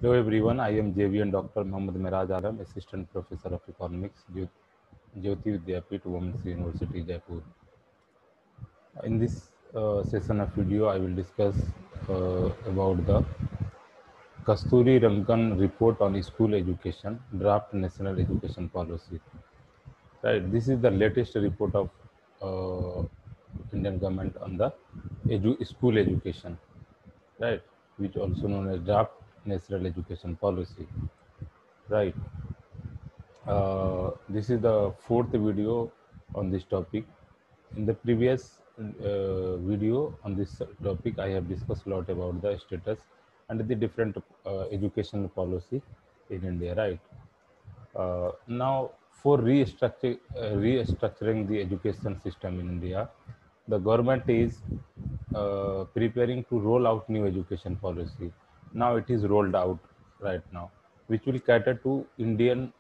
Hello everyone, I am JVN Dr. Mohammad Miraj Alam, Assistant Professor of Economics, Jyoti Vidyapeeth, Women's University, Jaipur. In this session of video, I will discuss about the Kasturi Rangan report on school education, draft national education policy. Right, this is the latest report of Indian government on the school education, right, which also known as draft national education policy. Right. This is the fourth video on this topic. In the previous video on this topic, I have discussed a lot about the status and the different educational policy in India, right? Now, for restructuring the education system in India, the government is preparing to roll out new education policy. Now it is rolled out right now, which will cater to Indian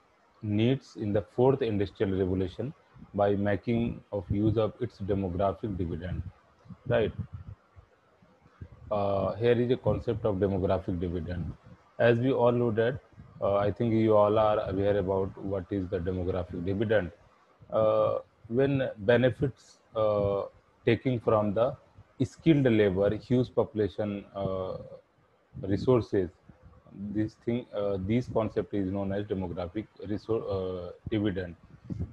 needs in the fourth industrial revolution by making of use of its demographic dividend. Right. Here is a concept of demographic dividend. As we all know that, I think you all are aware about what is the demographic dividend. When benefits taking from the skilled labor, huge population resources, these concept is known as demographic resource dividend.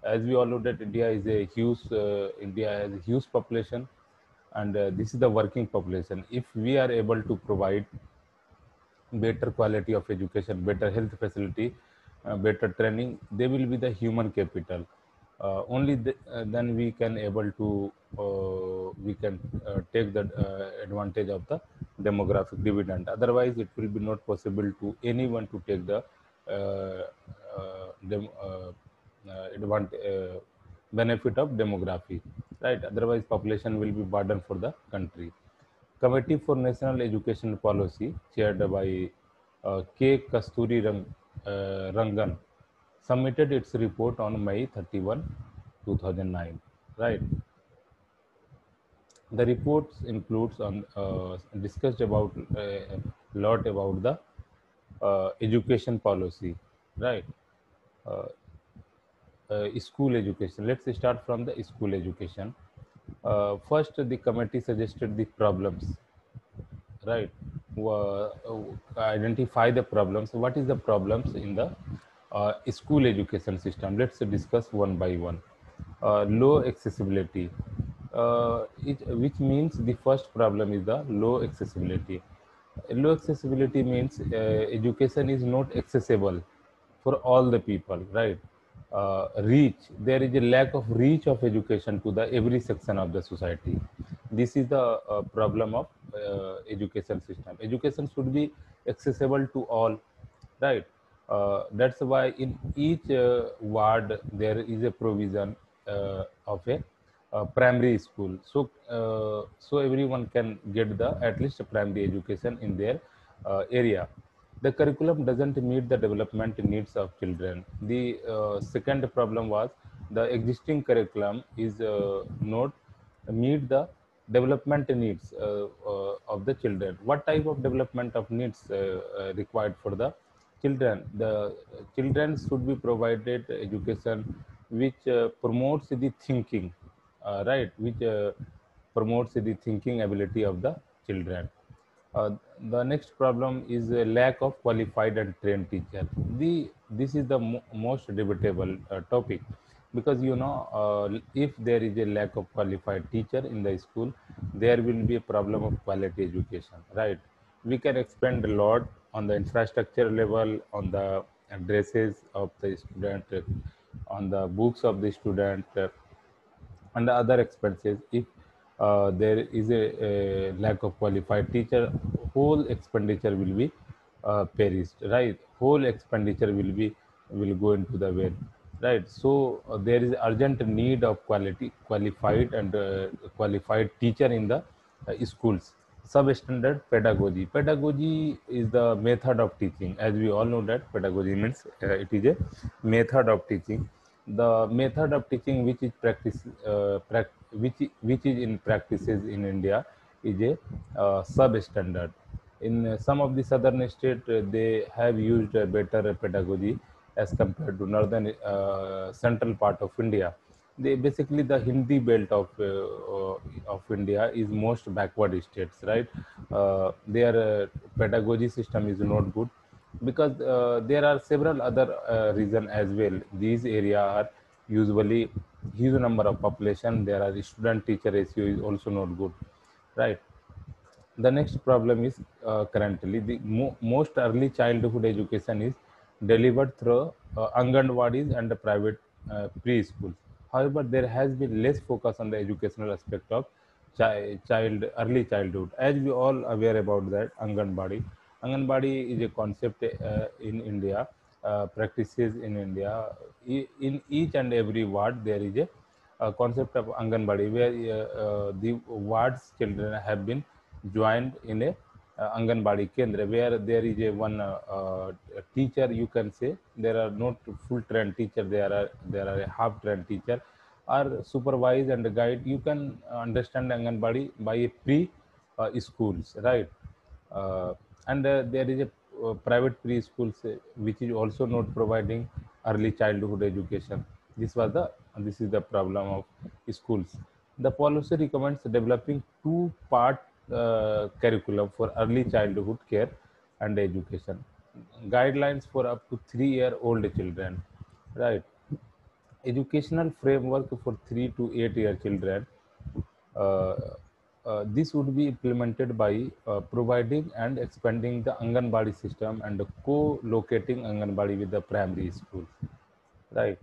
As we all know that India has a huge population, and this is the working population. If we are able to provide better quality of education, better health facility, better training, they will be the human capital. Then we can able to take the advantage of the demographic dividend. Otherwise, it will be not possible to anyone to take the benefit of demography, right? Otherwise, population will be burden for the country. Committee for National Education Policy, chaired by K. Rangan, submitted its report on May 31, 2009. Right. The reports includes on discussed about a lot about the education policy. Right. School education. Let's start from the school education. First, the committee suggested the problems, right? Identify the problems. What is the problems in the school education system? Let's discuss one by one. Low accessibility, which means the first problem is the low accessibility. Low accessibility means education is not accessible for all the people, right? Reach, there is a lack of reach of education to the every section of the society. This is the problem of education system. Education should be accessible to all, right? That's why in each ward there is a provision of a primary school, so everyone can get the at least a primary education in their area. The curriculum doesn't meet the development needs of children. The second problem was the existing curriculum is not meet the development needs of the children. What type of development of needs required for the children? The children should be provided education which promotes the thinking, right? Which promotes the thinking ability of the children. The next problem is a lack of qualified and trained teacher. This is the most debatable topic, because if there is a lack of qualified teacher in the school, there will be a problem of quality education, right? We can expend a lot on the infrastructure level, on the dresses of the student, on the books of the student, and the other expenses. If there is a lack of qualified teacher, whole expenditure will be perished, right? Whole expenditure will go into the well, right? So there is urgent need of qualified and qualified teacher in the schools. Substandard pedagogy. Pedagogy is the method of teaching. As we all know that pedagogy means it is a method of teaching. The method of teaching which is which is in practices in India is a substandard. In some of the southern states, they have used better pedagogy as compared to northern central part of India. They basically the Hindi belt of India is most backward states, right? Their pedagogy system is not good because there are several other reasons as well. These areas are usually huge number of population. There are student teacher ratio is also not good, right? The next problem is currently the most early childhood education is delivered through Anganwadis and the private preschools. However, there has been less focus on the educational aspect of early childhood. As we all aware about that, Anganwadi is a concept in India, practices in India. In each and every ward, there is a concept of Anganwadi where the ward's children have been joined in a Anganwadi Kendra where there is a one teacher, you can say. There are not full trained teacher, there are a half trained teacher are supervise and guide. You can understand Anganwadi by a pre schools, right? uh, and there is a private preschools which is also not providing early childhood education. This is the problem of schools. The policy recommends developing two-part curriculum for early childhood care and education, guidelines for up to 3-year-old children, right? Educational framework for 3 to 8-year children. uh, this would be implemented by providing and expanding the Anganwadi system and co-locating Anganwadi with the primary schools. Right.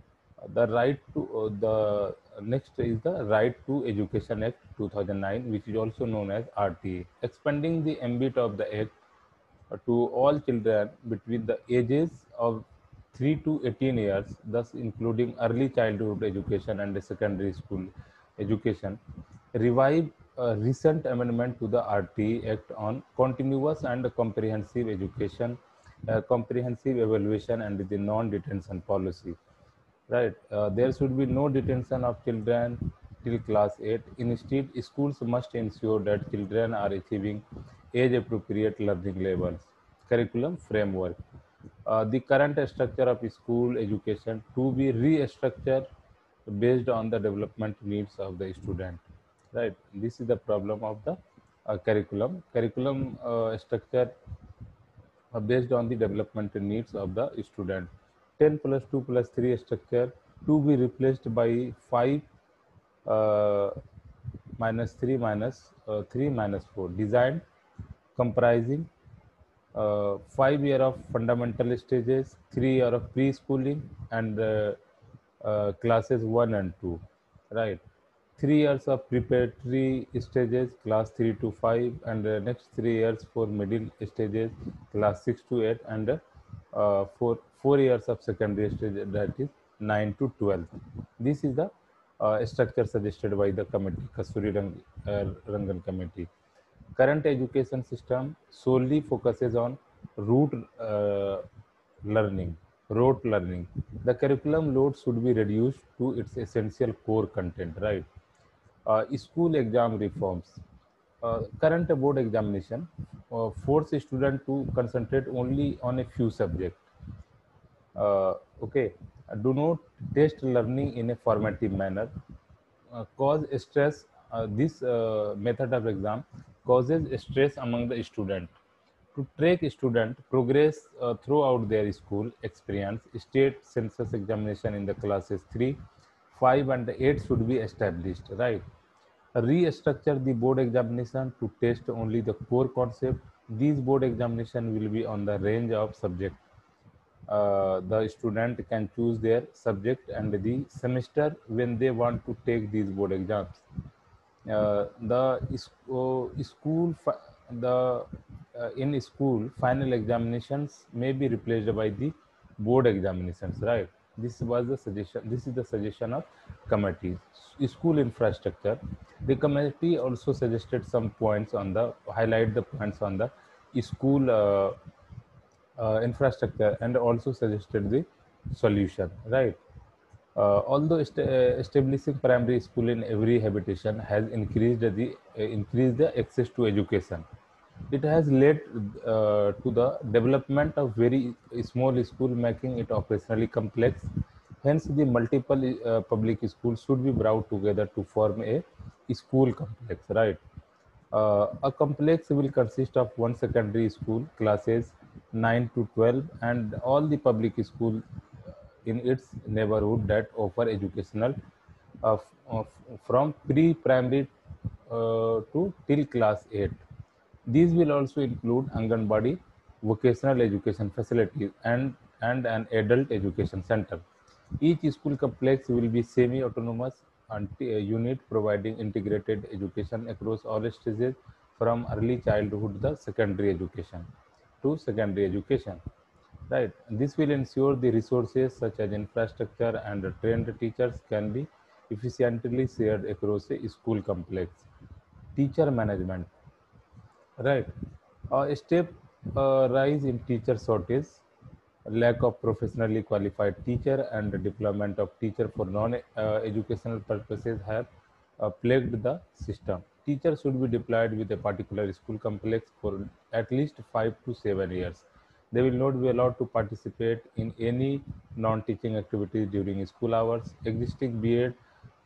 The right to the next is the Right to Education Act 2009, which is also known as RTA, expanding the ambit of the act to all children between the ages of 3 to 18 years, thus including early childhood education and secondary school education. Revive a recent amendment to the RT Act on continuous and comprehensive education, comprehensive evaluation, and the non-detention policy. Right. There should be no detention of children till class 8. Instead, schools must ensure that children are achieving age-appropriate learning levels. Curriculum framework. The current structure of school education to be restructured based on the development needs of the student. Right. This is the problem of the curriculum. Curriculum structure based on the development needs of the student. 10 plus 2 plus 3 structure to be replaced by 5 uh, minus 3 minus 3 minus 4, designed comprising 5 year of fundamental stages, 3 year of preschooling, and classes 1 and 2, right? 3 years of preparatory stages, class 3 to 5, and next 3 years for middle stages, class 6 to 8, and 4 years of secondary stage, that is 9 to 12. This is the structure suggested by the committee, Rangan committee. Current education system solely focuses on rote learning, rote learning. The curriculum load should be reduced to its essential core content, right? School exam reforms. Current board examination force student to concentrate only on a few subjects. Okay, do not test learning in a formative manner. Cause stress. This method of exam causes stress among the student. To track student progress throughout their school experience, state census examination in the classes 3, 5, and 8 should be established, right? Restructure the board examination to test only the core concept. These board examination will be on the range of subject. The student can choose their subject and the semester when they want to take these board exams. The school the in school final examinations may be replaced by the board examinations, right? This is the suggestion of committee. School infrastructure. The committee also suggested some points on the highlight the points on the school infrastructure and also suggested the solution, right? Although establishing primary school in every habitation has increased the access to education, It has led to the development of very small school, making it operationally complex. Hence, the multiple public schools should be brought together to form a school complex, right? A complex will consist of one secondary school, classes 9 to 12, and all the public school in its neighborhood that offer educational from pre-primary to till class 8. These will also include Anganwadi, vocational education facilities, and an adult education center. Each school complex will be semi-autonomous unit providing integrated education across all stages from early childhood the secondary education to secondary education. Right. This will ensure the resources such as infrastructure and trained teachers can be efficiently shared across a school complex. Teacher management. Right. A step rise in teacher shortage, lack of professionally qualified teacher, and the deployment of teacher for non-educational purposes have plagued the system. Teachers should be deployed with a particular school complex for at least 5 to 7 years. They will not be allowed to participate in any non-teaching activities during school hours. Existing B.Ed,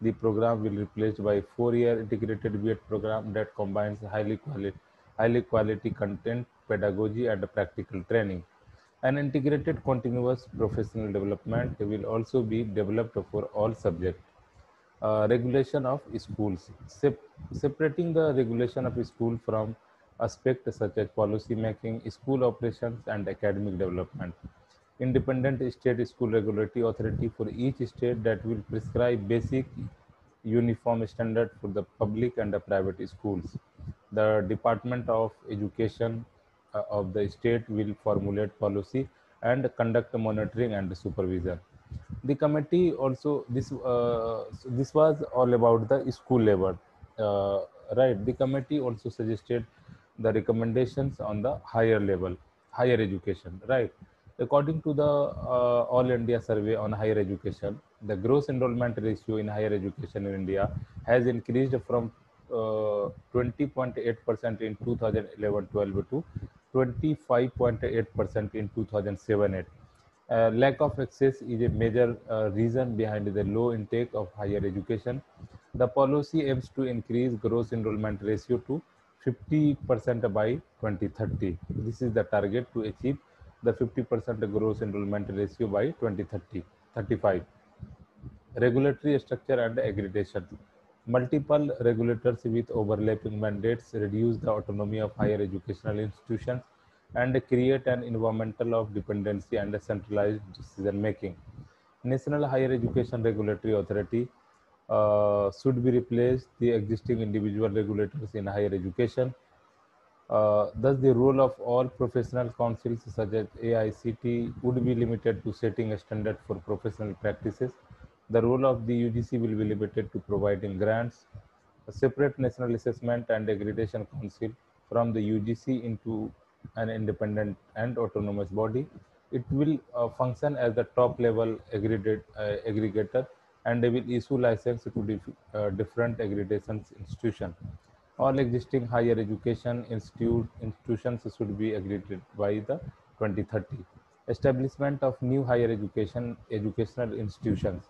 the program will be replaced by a 4-year integrated B.Ed program that combines highly quality content, pedagogy, and practical training. An integrated continuous professional development will also be developed for all subjects. Regulation of schools. Separating the regulation of school from aspects such as policy making, school operations, and academic development. Independent state school regulatory authority for each state that will prescribe basic uniform standard for the public and the private schools. The Department of Education of the state will formulate policy and conduct monitoring and supervision. The committee also this was all about the school level, uh, right? The committee also suggested the recommendations on the higher level, higher education, right? According to the All India Survey on Higher Education, the gross enrollment ratio in higher education in India has increased from 20.8% in 2011-12 to 25.8% in 2007-8. Lack of access is a major reason behind the low intake of higher education. The policy aims to increase gross enrollment ratio to 50% by 2030. This is the target to achieve the 50% gross enrollment ratio by 2030. 35. Regulatory structure and accreditation. Multiple regulators with overlapping mandates reduce the autonomy of higher educational institutions and create an environmental of dependency and centralized decision making. National Higher Education Regulatory Authority should be replaced the existing individual regulators in higher education. Thus, the role of all professional councils such as AICT would be limited to setting a standard for professional practices. The role of the UGC will be limited to providing grants. A separate national assessment and accreditation council from the UGC into an independent and autonomous body. It will function as the top level aggregator, and they will issue license to different accreditation institutions. All existing higher education institutions should be accredited by the 2030. Establishment of new higher educational institutions,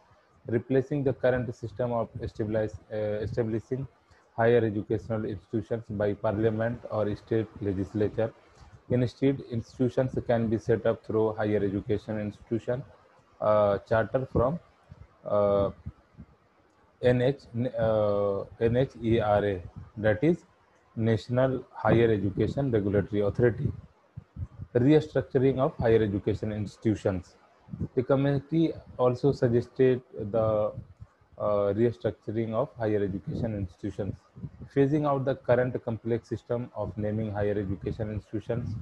replacing the current system of establishing higher educational institutions by parliament or state legislature. Instead, institutions can be set up through higher education institution charter from uh, NHERA, that is National Higher Education Regulatory Authority. Restructuring of higher education institutions. The committee also suggested the restructuring of higher education institutions, phasing out the current complex system of naming higher education institutions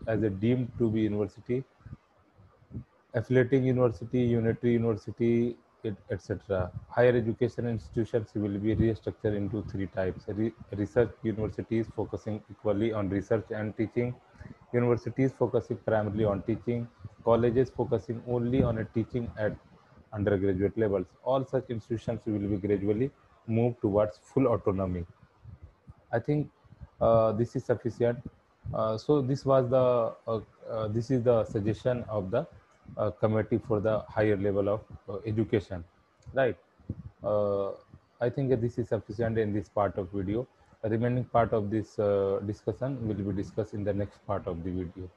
as a deemed to be university, affiliating university, unitary university, etc. Higher education institutions will be restructured into three types. Research universities focusing equally on research and teaching, universities focusing primarily on teaching, colleges focusing only on a teaching at undergraduate levels. All such institutions will be gradually moved towards full autonomy. I think this is sufficient. So this is the suggestion of the committee for the higher level of education, right? Uh, I think that this is sufficient in this part of video. The remaining part of this discussion will be discussed in the next part of the video.